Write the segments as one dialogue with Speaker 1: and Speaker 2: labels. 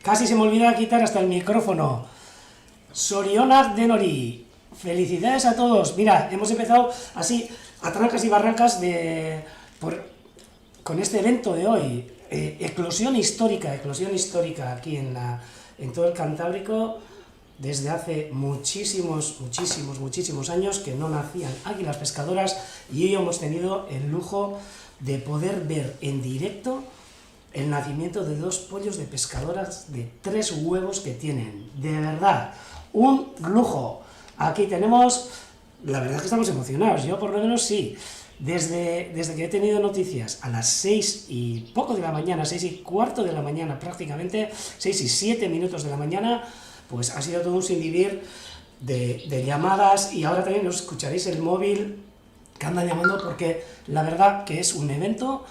Speaker 1: Casi se me olvida quitar hasta el micrófono. Sorionak denori. Felicidades a todos. Mira, hemos empezado así, a trancas y barrancas con este evento de hoy. Eclosión histórica aquí en todo el Cantábrico. Desde hace muchísimos años que no nacían águilas pescadoras, y hoy hemos tenido el lujo de poder ver en directo el nacimiento de 2 pollos de pescadoras de 3 huevos que tienen. De verdad, un lujo. Aquí tenemos, la verdad es que estamos emocionados, yo por lo menos sí. Desde que he tenido noticias a las 6 y poco de la mañana, 6 y cuarto de la mañana prácticamente, 6 y 7 minutos de la mañana, pues ha sido todo un sinvivir de llamadas, y ahora también os escucharéis el móvil que andan llamando, porque la verdad que es un evento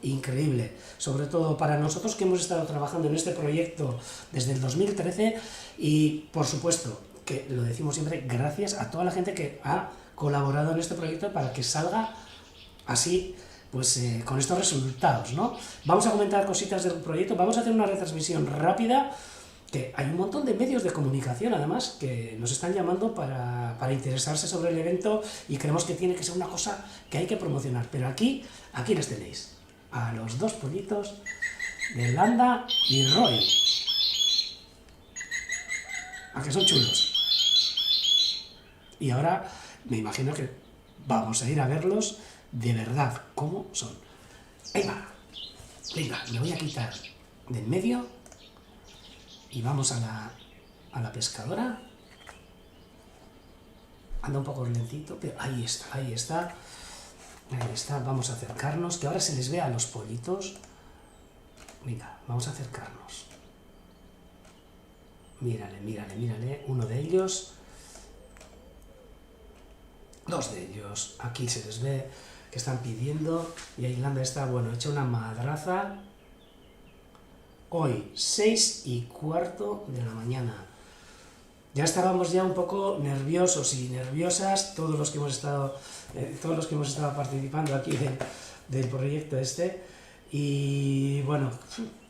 Speaker 1: increíble, sobre todo para nosotros que hemos estado trabajando en este proyecto desde el 2013, y por supuesto, que lo decimos siempre, gracias a toda la gente que ha colaborado en este proyecto para que salga así, pues con estos resultados, ¿no? Vamos a comentar cositas del proyecto, vamos a hacer una retransmisión rápida, que hay un montón de medios de comunicación, además, que nos están llamando para interesarse sobre el evento, y creemos que tiene que ser una cosa que hay que promocionar. Pero aquí les tenéis, a los 2 pollitos de Landa y Roy. ¿A que son chulos? Y ahora me imagino que vamos a ir a verlos de verdad, cómo son. Ahí va. Venga, me voy a quitar de en medio y vamos a la pescadora. Anda un poco lentito, pero ahí está. Vamos a acercarnos, que ahora se les vea a los pollitos. Venga, vamos a acercarnos. Mírale, uno de ellos, 2 de ellos, aquí se les ve que están pidiendo, y ahí Landa está, bueno, hecha una madraza. Hoy, 6 y cuarto de la mañana. Ya estábamos un poco nerviosos y nerviosas, todos los que hemos estado participando aquí del proyecto este, Y bueno,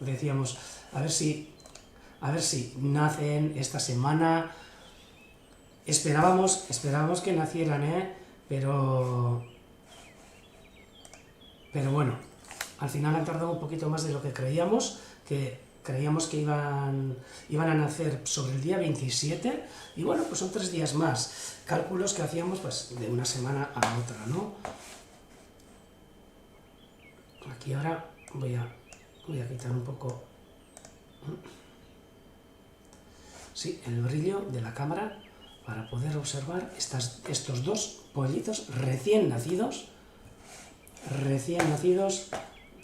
Speaker 1: decíamos, a ver si nacen esta semana. Esperábamos que nacieran, pero bueno, al final han tardado un poquito más de lo que creíamos, que iban a nacer sobre el día 27, y bueno, pues son 3 días más. Cálculos que hacíamos pues de una semana a otra, ¿no? Aquí ahora voy a quitar un poco, sí, el brillo de la cámara para poder observar estos dos pollitos recién nacidos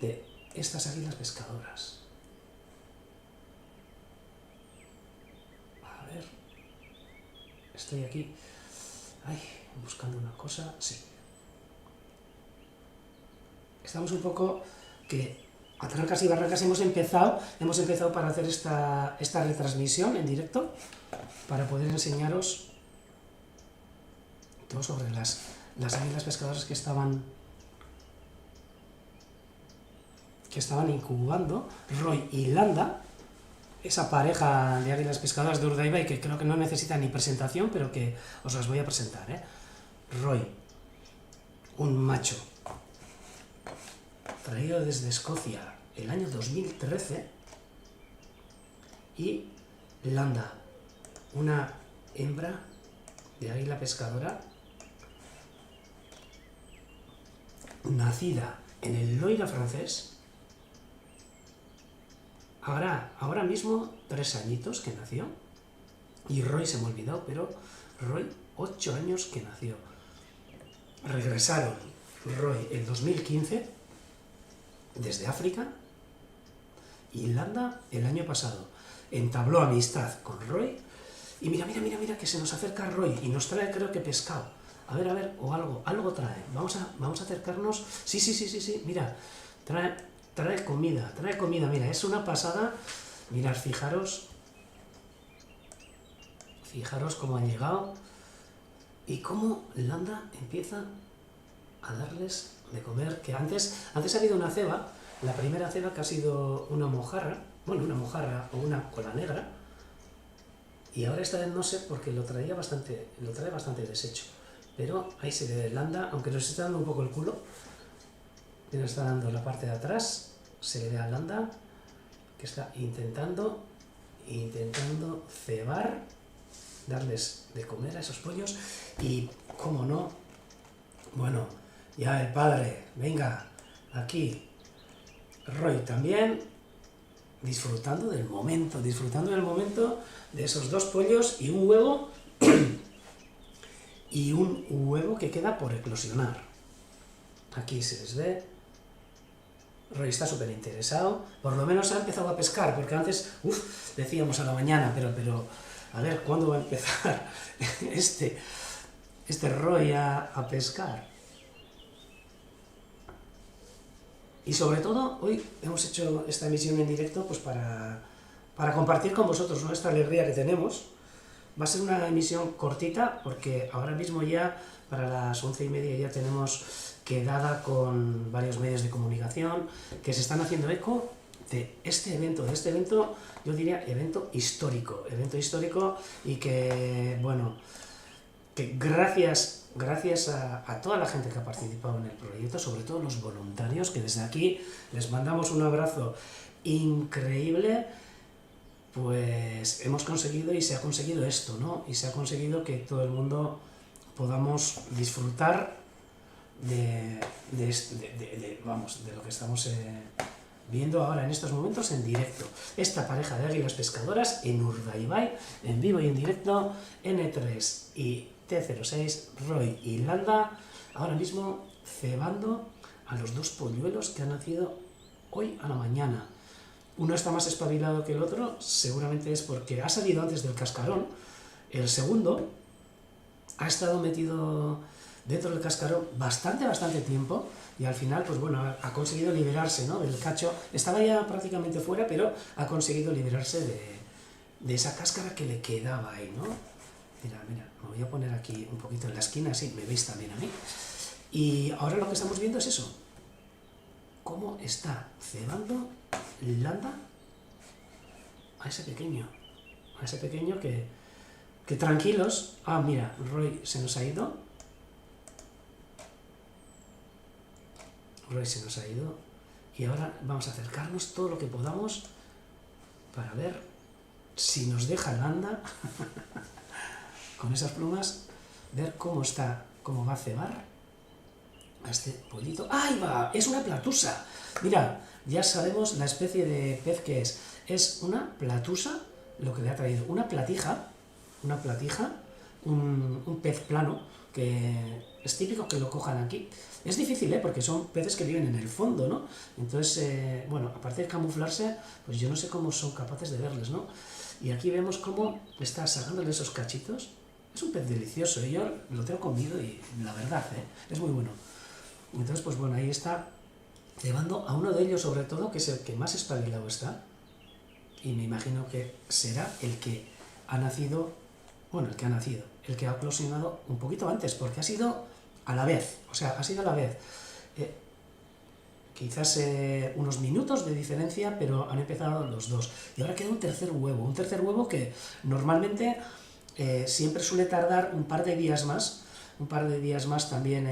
Speaker 1: de estas águilas pescadoras. A ver, estoy aquí, buscando una cosa, sí. Estamos un poco que a trancas y barrancas hemos empezado para hacer esta retransmisión en directo, para poder enseñaros todo sobre las águilas pescadoras que estaban incubando. Roy y Landa, esa pareja de águilas pescadoras de Urdaibai, que creo que no necesita ni presentación, pero que os las voy a presentar, Roy, un macho traído desde Escocia el año 2013, y Landa, una hembra de águila pescadora nacida en el Loira francés. Ahora mismo 3 añitos que nació, y Roy se me olvidó, pero Roy 8 años que nació. Regresaron Roy en 2015 desde África, y Landa el año pasado entabló amistad con Roy, y mira que se nos acerca Roy y nos trae, creo que pescado, a ver, o algo trae. Vamos a acercarnos. Sí, mira, trae comida, mira, es una pasada. Mirad, fijaros cómo han llegado y cómo Landa empieza a darles de comer, que antes ha habido una ceba, la primera ceba, que ha sido una mojarra o una cola negra, y ahora esta vez no sé, porque lo trae bastante deshecho, pero ahí se ve Landa, aunque nos está dando un poco el culo, que nos está dando la parte de atrás, se le ve a Landa que está intentando cebar, darles de comer a esos pollos. Y cómo no, bueno, ya el padre, venga, aquí, Roy también, disfrutando del momento de esos 2 pollos y un huevo, y un huevo que queda por eclosionar. Aquí se les ve. Roy está súper interesado, por lo menos ha empezado a pescar, porque antes, decíamos a la mañana, pero a ver, ¿cuándo va a empezar este Roy a pescar? Y sobre todo, hoy hemos hecho esta emisión en directo pues para compartir con vosotros, ¿no?, esta alegría que tenemos. Va a ser una emisión cortita, porque ahora mismo ya, para las 11:30, ya tenemos quedada con varios medios de comunicación que se están haciendo eco de este evento, yo diría evento histórico, y que, bueno, que gracias a toda la gente que ha participado en el proyecto, sobre todo los voluntarios, que desde aquí les mandamos un abrazo increíble, pues hemos conseguido, y se ha conseguido esto, ¿no? Y se ha conseguido que todo el mundo podamos disfrutar de lo que estamos viendo ahora en estos momentos en directo. Esta pareja de águilas pescadoras en Urdaibai, en vivo y en directo, N3 y T06, Roy y Landa, ahora mismo cebando a los 2 polluelos que han nacido hoy a la mañana. Uno está más espabilado que el otro, seguramente es porque ha salido antes del cascarón. El segundo ha estado metido dentro del cascarón bastante tiempo, y al final, pues bueno, ha conseguido liberarse, ¿no?, del cacho. Estaba ya prácticamente fuera, pero ha conseguido liberarse de esa cáscara que le quedaba ahí, ¿no? Mira, me voy a poner aquí un poquito en la esquina, así me veis también a mí. Y ahora lo que estamos viendo es eso. cómo está cebando Landa a ese pequeño que tranquilos. Ah, mira, Roy se nos ha ido. Y ahora vamos a acercarnos todo lo que podamos para ver si nos deja Landa con esas plumas, ver cómo está, cómo va a cebar a este pollito. ¡Ahí va! Es una platusa. Mira, ya sabemos la especie de pez que es. Es una platusa, lo que le ha traído. Una platija, un pez plano, que es típico que lo cojan aquí. Es difícil, porque son peces que viven en el fondo, ¿no? Entonces, bueno, aparte de camuflarse, pues yo no sé cómo son capaces de verles, ¿no? Y aquí vemos cómo está sacándole esos cachitos. Es un pez delicioso, yo lo tengo comido y la verdad, es muy bueno. Entonces, pues bueno, ahí está cebando a uno de ellos, sobre todo, que es el que más espabilado está. Y me imagino que será el que ha nacido, bueno, el que ha eclosionado un poquito antes, porque ha sido a la vez, quizás unos minutos de diferencia, pero han empezado los dos. Y ahora queda un tercer huevo que normalmente siempre suele tardar un par de días más también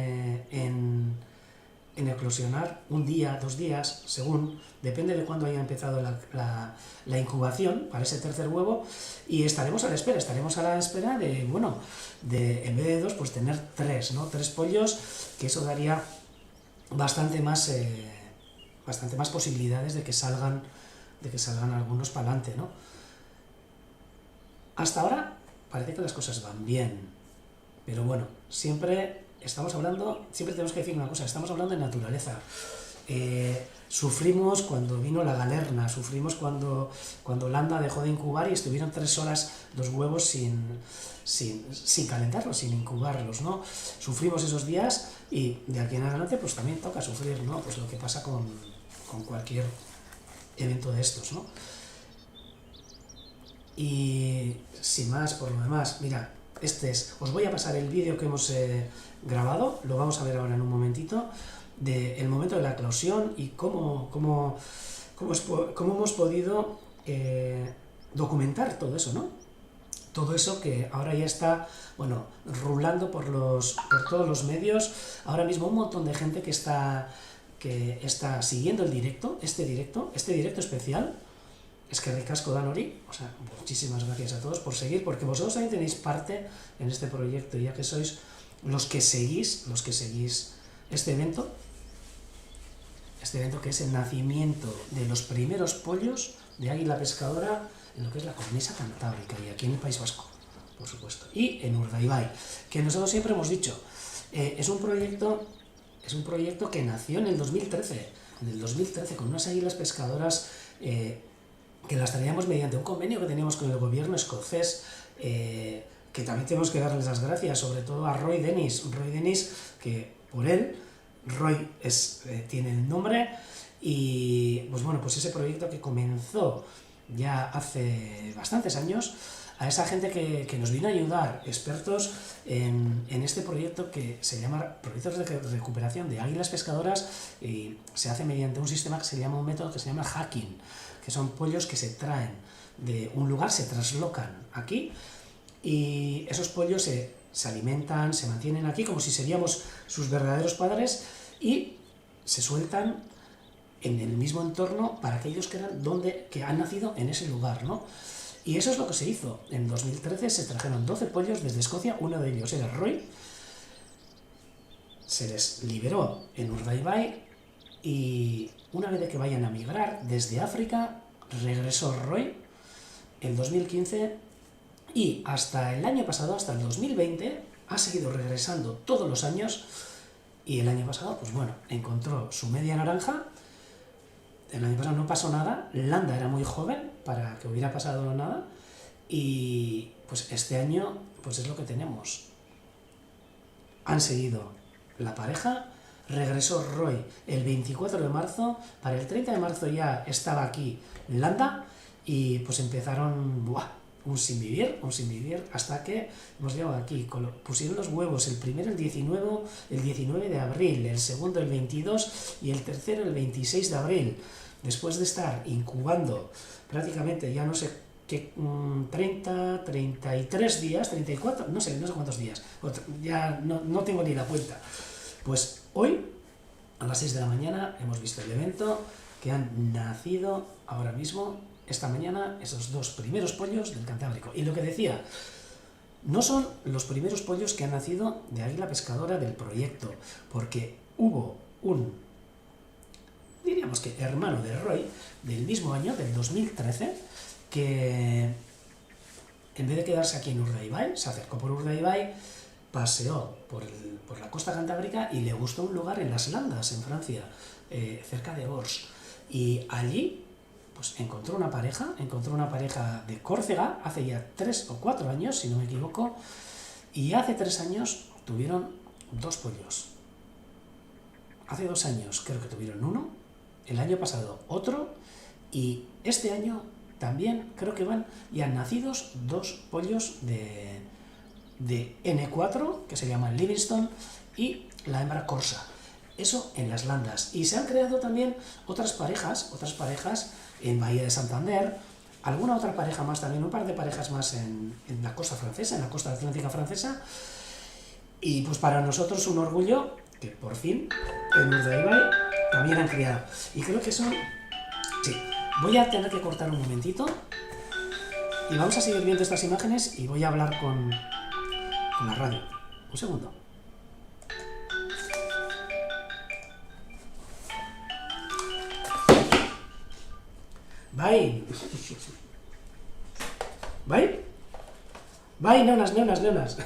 Speaker 1: en eclosionar, un día, 2 días, según, depende de cuándo haya empezado la incubación para ese tercer huevo, y estaremos a la espera de, bueno, en vez de 2, pues tener 3, ¿no? 3 pollos, que eso daría bastante más posibilidades de que salgan algunos para adelante, ¿no? Hasta ahora parece que las cosas van bien, pero bueno, siempre tenemos que decir una cosa, estamos hablando de naturaleza. Sufrimos cuando vino la galerna, sufrimos cuando Landa dejó de incubar y estuvieron 3 horas los huevos sin calentarlos, sin incubarlos, ¿no? Sufrimos esos días y de aquí en adelante pues también toca sufrir, ¿no? Pues lo que pasa con cualquier evento de estos, ¿no? Y sin más, por lo demás, mira, os voy a pasar el vídeo que hemos grabado, lo vamos a ver ahora en un momentito, del momento de la eclosión y cómo hemos podido documentar todo eso, ¿no? Todo eso que ahora ya está, bueno, rulando por todos los medios. Ahora mismo un montón de gente que está siguiendo el directo, este directo especial. Es que ricasco dan hori, o sea, muchísimas gracias a todos por seguir, porque vosotros también tenéis parte en este proyecto, ya que sois los que seguís este evento que es el nacimiento de los primeros pollos de águila pescadora en lo que es la cornisa cantábrica y aquí en el País Vasco, por supuesto, y en Urdaibai, que nosotros siempre hemos dicho, es un proyecto que nació en el 2013, con unas águilas pescadoras que las traíamos mediante un convenio que teníamos con el gobierno escocés, que también tenemos que darles las gracias, sobre todo a Roy Dennis, que por él, Roy tiene el nombre, y pues bueno, pues ese proyecto que comenzó ya hace bastantes años, a esa gente que nos vino a ayudar, expertos en este proyecto que se llama Proyectos de Recuperación de Águilas Pescadoras, y se hace mediante un sistema que se llama, un método que se llama hacking, que son pollos que se traen de un lugar, se traslocan aquí, y esos pollos se alimentan, se mantienen aquí como si seríamos sus verdaderos padres, y se sueltan en el mismo entorno para aquellos que han nacido en ese lugar, ¿no? Y eso es lo que se hizo. En 2013 se trajeron 12 pollos desde Escocia, uno de ellos era Roy, se les liberó en Urdaibai, y una vez de que vayan a migrar desde África, regresó Roy en 2015, y hasta el año pasado, hasta el 2020, ha seguido regresando todos los años, y el año pasado, pues bueno, encontró su media naranja. El año pasado no pasó nada, Landa era muy joven para que hubiera pasado nada, y pues este año pues es lo que tenemos. Han seguido la pareja, regresó Roy el 24 de marzo, para el 30 de marzo ya estaba aquí Landa, y pues empezaron un sin vivir, hasta que hemos llegado aquí. Pusieron los huevos, el primero el 19 de abril, el segundo el 22 y el tercero el 26 de abril. Después de estar incubando prácticamente, ya no sé qué, 30, 33 días, 34, no sé cuántos días, ya no tengo ni la cuenta. Pues hoy, a las 6 de la mañana, hemos visto el evento que han nacido ahora mismo, esta mañana, esos dos primeros pollos del Cantábrico. Y lo que decía, no son los primeros pollos que han nacido de Águila Pescadora del proyecto, porque hubo un, diríamos que hermano de Roy, del mismo año, del 2013, que en vez de quedarse aquí en Urdaibai, se acercó por Urdaibai, paseó por la costa cantábrica y le gustó un lugar en las Landas, en Francia, cerca de Ors. Y allí pues encontró una pareja de Córcega, hace ya 3 o 4 años, si no me equivoco, y hace 3 años tuvieron 2 pollos. Hace 2 años creo que tuvieron uno, el año pasado otro, y este año también creo que van ya nacidos 2 pollos de N4, que se llaman Livingston, y la hembra Corsa. Eso en las Landas. Y se han creado también otras parejas en Bahía de Santander, alguna otra pareja más también, un par de parejas más en la costa francesa, en la costa atlántica francesa. Y pues para nosotros un orgullo que por fin en Urdaibai también han criado. Y creo que son... Sí, voy a tener que cortar un momentito y vamos a seguir viendo estas imágenes y voy a hablar con la radio. Un segundo. Bye. Bye. Bye, neonas.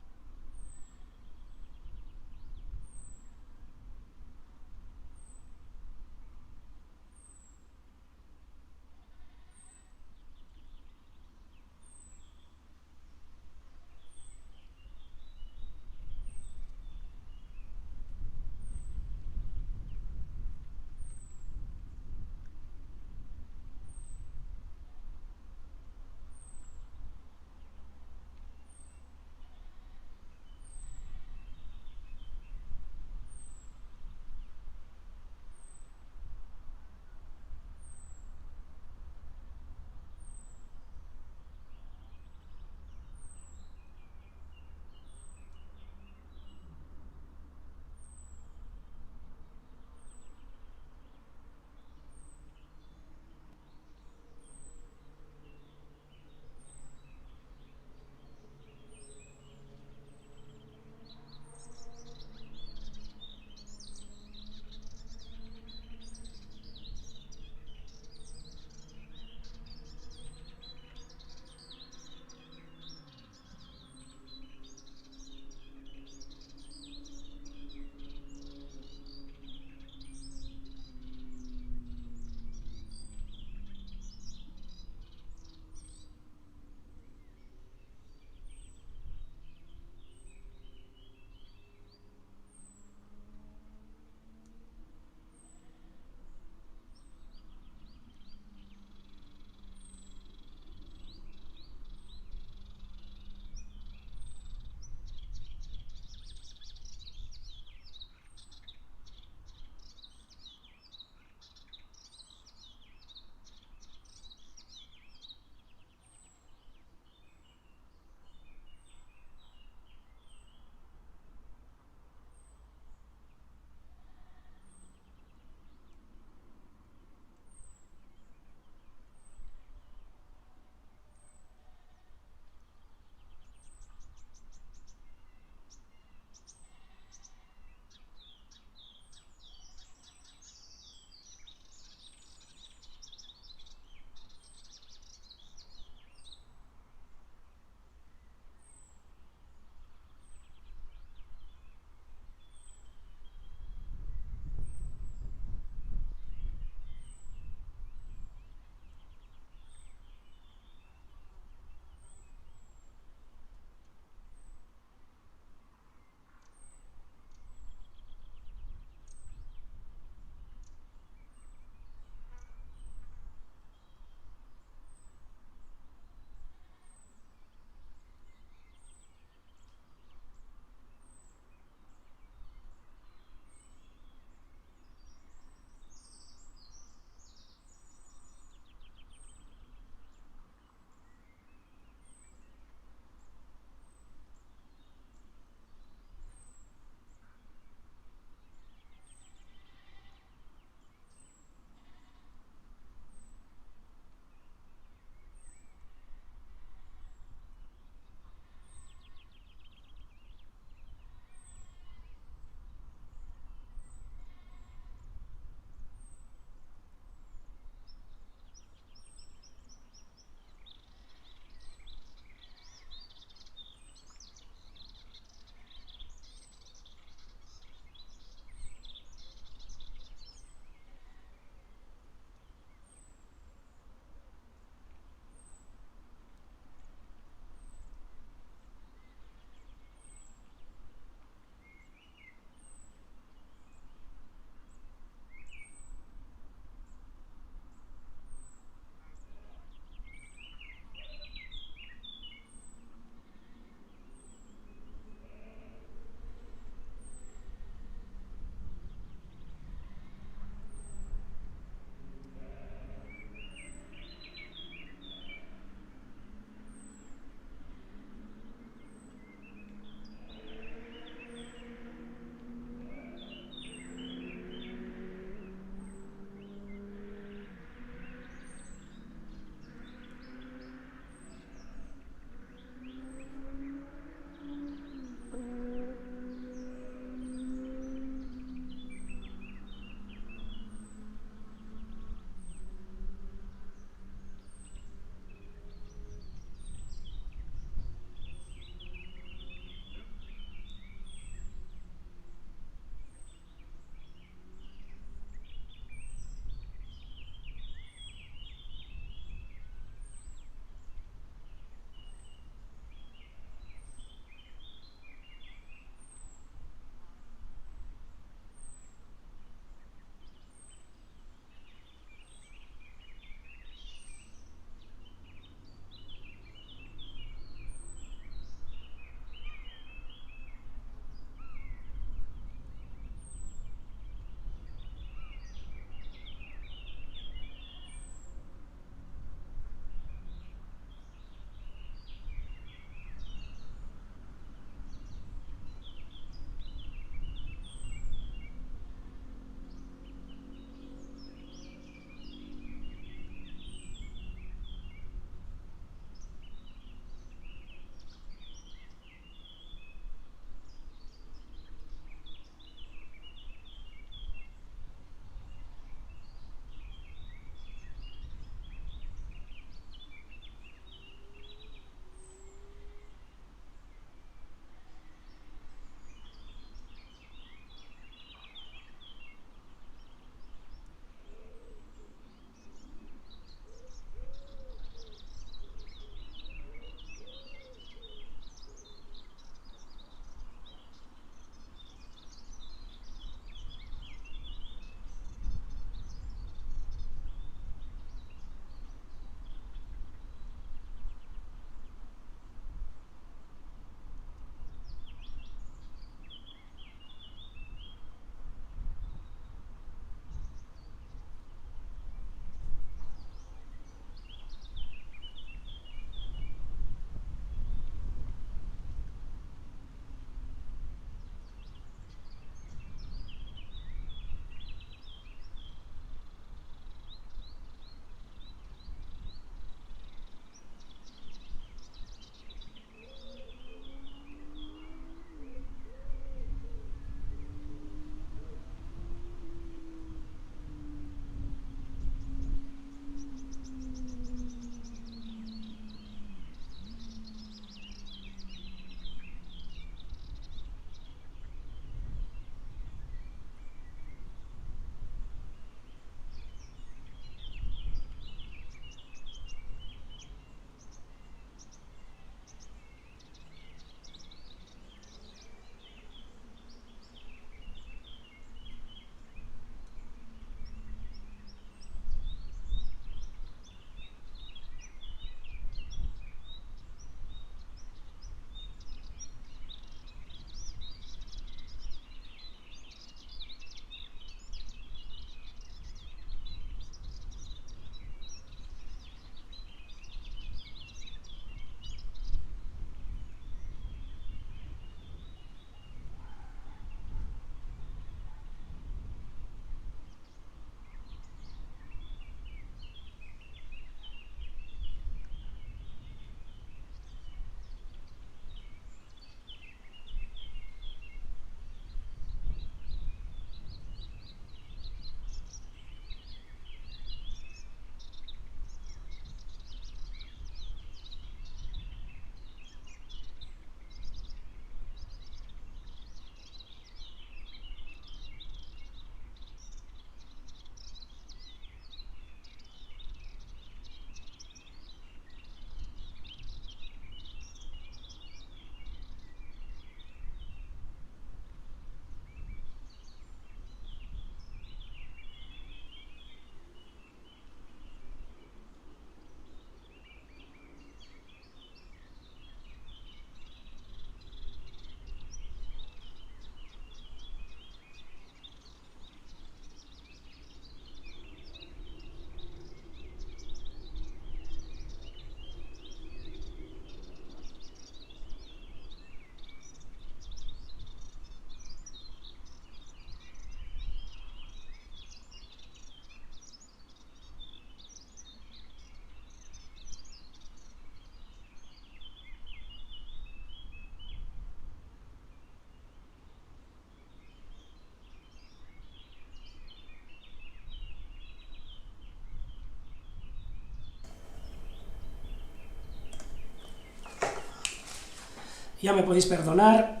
Speaker 1: Ya me podéis perdonar,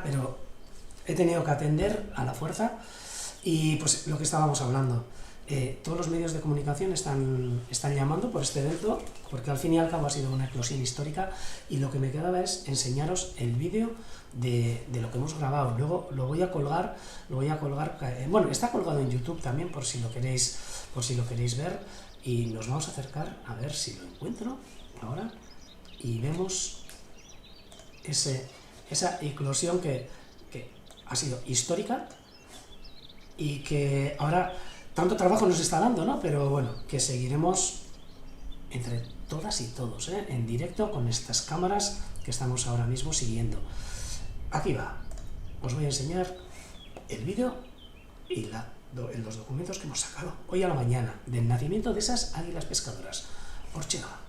Speaker 1: pero he tenido que atender a la fuerza. Y pues lo que estábamos hablando, todos los medios de comunicación están llamando por este evento, porque al fin y al cabo ha sido una eclosión histórica, y lo que me quedaba es enseñaros el vídeo de lo que hemos grabado. Luego lo voy a colgar, bueno, está colgado en YouTube también por si lo queréis ver, y nos vamos a acercar a ver si lo encuentro ahora, y vemos esa eclosión que ha sido histórica, y que ahora tanto trabajo nos está dando, ¿no? Pero bueno, que seguiremos entre todas y todos, en directo con estas cámaras que estamos ahora mismo siguiendo. Aquí va, os voy a enseñar el vídeo y los documentos que hemos sacado hoy a la mañana del nacimiento de esas águilas pescadoras. Orchega.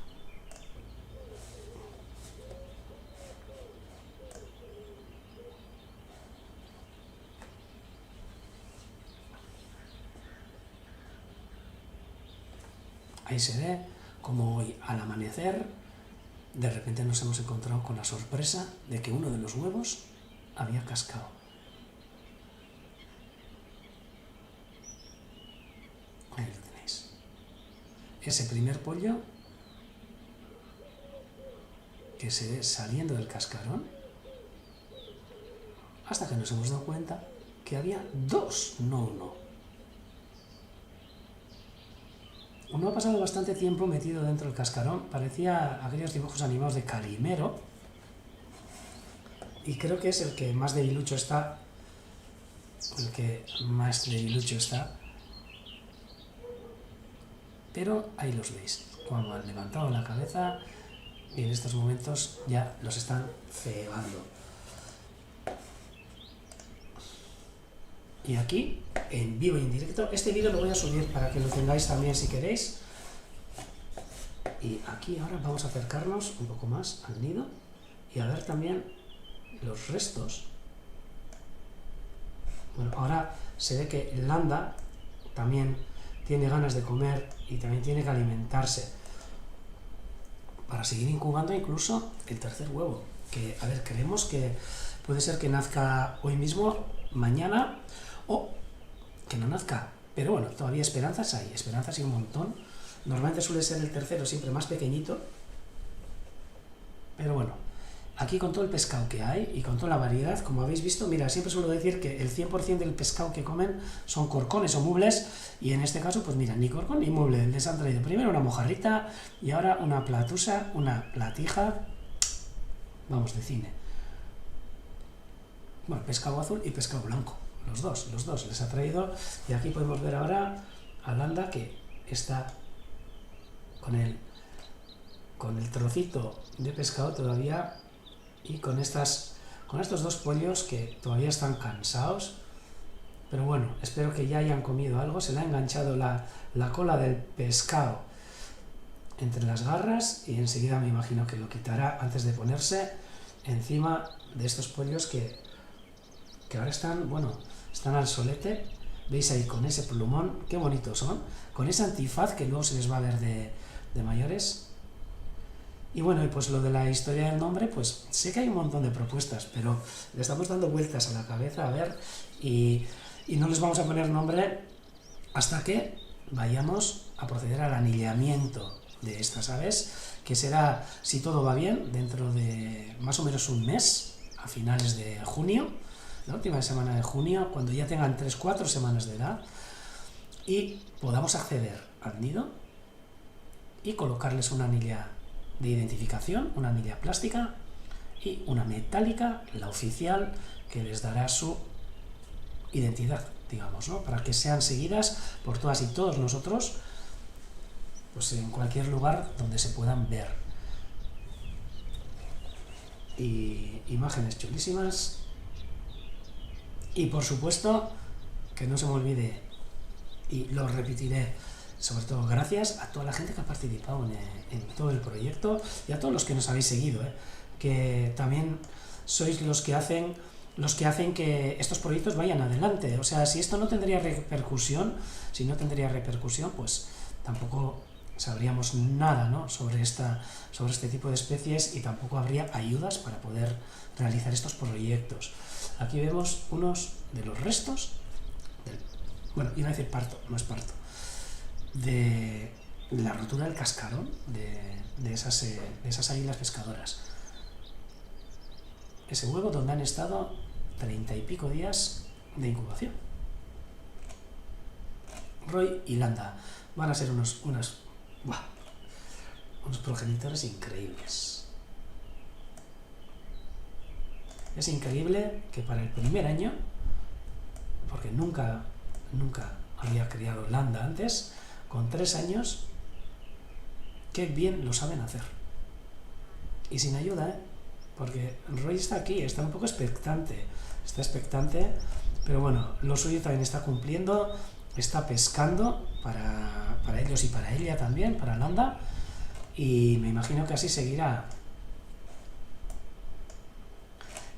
Speaker 1: Ahí se ve como hoy al amanecer de repente nos hemos encontrado con la sorpresa de que uno de los huevos había cascado. Ahí lo tenéis. Ese primer pollo que se ve saliendo del cascarón, hasta que nos hemos dado cuenta que había dos, no uno. Uno ha pasado bastante tiempo metido dentro del cascarón, parecía aquellos dibujos animados de Calimero, y creo que es el que más debilucho está, pero ahí los veis, cuando han levantado la cabeza, y en estos momentos ya los están cebando. Y aquí, en vivo y en directo, este vídeo lo voy a subir para que lo tengáis también si queréis. Y aquí ahora vamos a acercarnos un poco más al nido y a ver también los restos. Bueno, ahora se ve que Landa también tiene ganas de comer y también tiene que alimentarse para seguir incubando incluso el tercer huevo, que, a ver, creemos que puede ser que nazca hoy mismo, mañana, o que no nazca, pero bueno, todavía esperanzas hay un montón. Normalmente suele ser el tercero siempre más pequeñito, pero bueno, aquí con todo el pescado que hay y con toda la variedad, como habéis visto, mira, siempre suelo decir que el 100% del pescado que comen son corcones o mubles, y en este caso, pues mira, ni corcón ni muble, les han traído primero una mojarrita y ahora una platusa, una platija, vamos, de cine. Bueno, pescado azul y pescado blanco, los dos les ha traído, y aquí podemos ver ahora a Landa que está con el trocito de pescado todavía, y con estos dos pollos que todavía están cansados, pero bueno, espero que ya hayan comido algo. Se le ha enganchado la cola del pescado entre las garras, y enseguida me imagino que lo quitará antes de ponerse encima de estos pollos que ahora están, bueno, están al solete. Veis ahí con ese plumón, qué bonitos son, con ese antifaz que luego se les va a ver de mayores. Y bueno, y pues lo de la historia del nombre, pues sé que hay un montón de propuestas, pero le estamos dando vueltas a la cabeza, a ver, y no les vamos a poner nombre hasta que vayamos a proceder al anillamiento de estas aves, que será, si todo va bien, dentro de más o menos un mes, a finales de junio, la última semana de junio, cuando ya tengan 3-4 semanas de edad, y podamos acceder al nido y colocarles una anilla de identificación, una anilla plástica y una metálica, la oficial, que les dará su identidad, digamos, ¿no? Para que sean seguidas por todas y todos nosotros, pues en cualquier lugar donde se puedan ver. Y imágenes chulísimas. Y por supuesto, que no se me olvide, y lo repetiré, sobre todo gracias a toda la gente que ha participado en todo el proyecto, y a todos los que nos habéis seguido, que también sois los que hacen que estos proyectos vayan adelante. O sea, si esto no tendría repercusión, pues tampoco sabríamos nada, ¿no?, sobre este tipo de especies, y tampoco habría ayudas para poder realizar estos proyectos. Aquí vemos unos de los restos bueno, iba a decir parto, no es parto, de la rotura del cascarón de esas águilas pescadoras. Ese huevo donde han estado 30 y pico días de incubación. Roy y Landa van a ser unos progenitores increíbles. Es increíble que para el primer año, porque nunca había criado Landa antes, con 3 años, qué bien lo saben hacer. Y sin ayuda, porque Roy está aquí, está un poco expectante, pero bueno, lo suyo también está cumpliendo, está pescando para ellos y para ella también, para Landa, y me imagino que así seguirá.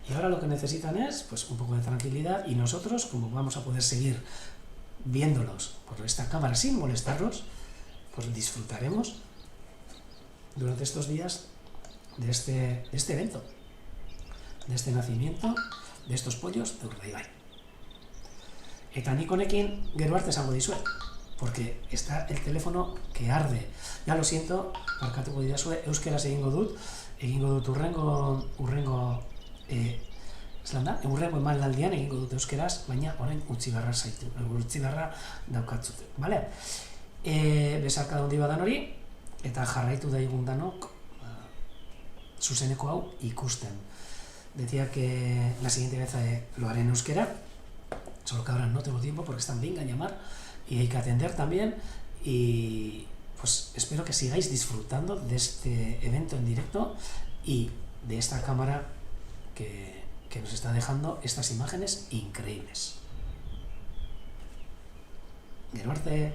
Speaker 1: Y ahora lo que necesitan es pues un poco de tranquilidad, y nosotros, como vamos a poder seguir viéndolos por esta cámara sin molestarlos, pues disfrutaremos durante estos días de este evento, de este nacimiento de estos pollos de Urdaibai. Eta nik honekin gero arte esango dizuet, porque está el teléfono que arde. Ya lo siento, barkatuko didazue, euskeraz egingo dut urrengo emanaldian egingo dut euskeraz, baina orain utzigarra daukatzut, bale? Besarkada handi badan hori, eta jarraitu daigun danok zuzeneko hau ikusten. Decía que la siguiente vez lo haré en euskera, solo que ahora no tengo tiempo porque están bien a llamar y hay que atender también, y pues espero que sigáis disfrutando de este evento en directo y de esta cámara que nos está dejando estas imágenes increíbles. Gero arte.